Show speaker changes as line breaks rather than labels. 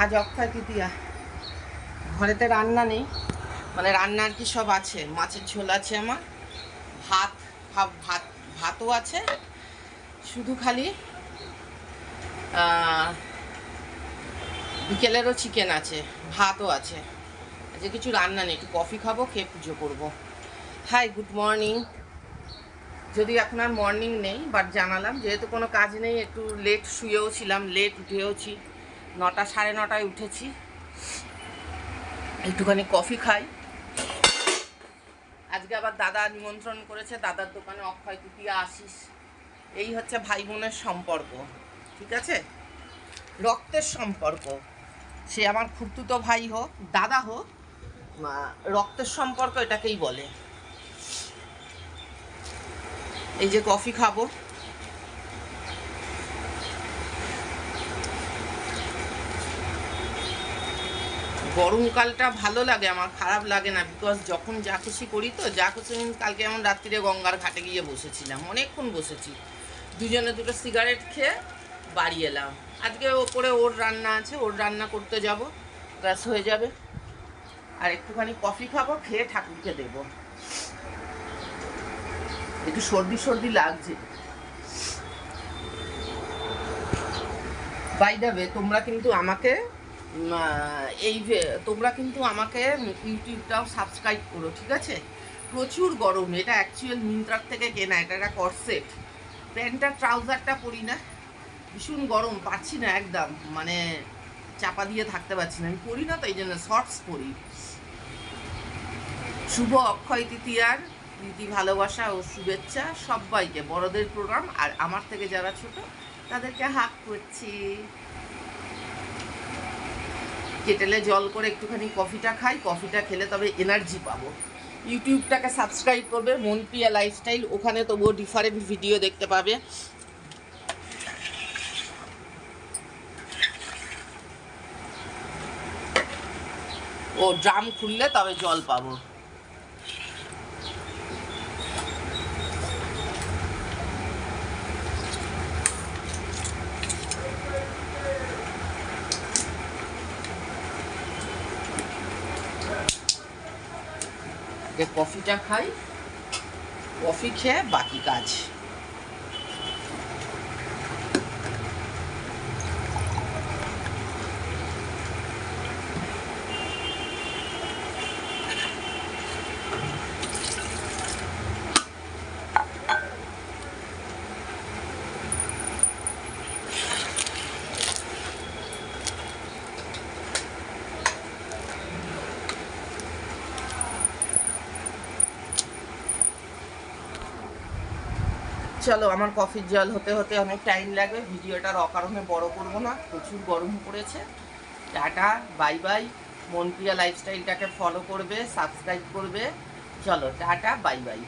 আজ অক্ষয় তৃতীয়া, ঘরেতে রান্না নেই, মানে রান্নার কি সব আছে, মাছের ঝোল আছে আমার, ভাত ভাত ভাতও আছে, শুধু খালি বিকেলেরও চিকেন আছে, ভাতও আছে, আজকে কিছু রান্না নেই। একটু কফি খাবো, খেয়ে পুজো করবো। Hi, good morning. যদি এখন আর মর্নিং নেই, বাট জানালাম যেহেতু কোনো কাজ নেই, একটু লেট শুয়েও ছিলাম, লেট উঠেওছি, 9টা 9:30 উঠেছি। একটুখানি কফি খাই। আজকে আবার দাদা নিমন্ত্রণ করেছে, দাদার দোকানে অক্ষয় তৃতীয়া আসিস। এই হচ্ছে ভাই বোনের সম্পর্ক, ঠিক আছে, রক্তের সম্পর্ক। সে আমার খুড়তুতো ভাই হোক, দাদা হোক, রক্তের সম্পর্ক এটাকেই বলে। এই যে কফি খাবো। গরমকালটা ভালো লাগে আমার, খারাপ লাগে না, বিকজ যখন যা খুশি করি তো, যা খুশি। কালকে এমন রাত্রিরে গঙ্গার ঘাটে গিয়ে বসেছিলাম, অনেকক্ষণ বসেছি, দুজনে দুটো সিগারেট খেয়ে বাড়ি এলাম। আজকে ওপরে ওর রান্না আছে, ওর রান্না করতে যাব, ব্যাস হয়ে যাবে। আর একটুখানি কফি খাবো, খেয়ে ঠাকুরকে দেব। একটু সর্দি সর্দি লাগছে। বাই দ্য ওয়ে, তোমরা কিন্তু আমাকে ইউটিউবটাও সাবস্ক্রাইব করো, ঠিক আছে। প্রচুর গরম, এটা অ্যাকচুয়াল মিন্ত্রার থেকে কেনা, এটা একটা কর্সেট। প্যান্টটা ট্রাউজারটা পরি না, ভীষণ গরম, পারছি না একদম, মানে চাপা দিয়ে থাকতে পারছি না। আমি পরি না তো, এই জন্য শর্টস পরি। শুভ অক্ষয় তৃতীয়ার প্রীতি ভালোবাসা ও শুভেচ্ছা সবাইকে, বড়দের প্রণাম, আর আমার থেকে যারা ছোট তাদেরকে হাত করছি। কেটেলে জল করে একটুখানি কফিটা খাই, কফিটা খেলে তবে এনার্জি পাবো। ইউটিউবটাকে সাবস্ক্রাইব করবে, মনপ্রিয়া লাইফস্টাইল, ওখানে তবুও ডিফারেন্ট ভিডিও দেখতে পাবে। ও ড্রাম খুললে তবে জল পাবো। কফিটা খাই, কফি খেয়ে বাকি কাজ। চলো, আমার কফির জল হতে হতে অনেক টাইম লাগবে, ভিডিওটার অকারণে বড় করবো না, প্রচুর গরম পড়েছে। Tata, bye bye. মনপ্রিয়া লাইফস্টাইলটাকে ফলো করবে, সাবস্ক্রাইব করবে। চলো, টাটা, বাই বাই।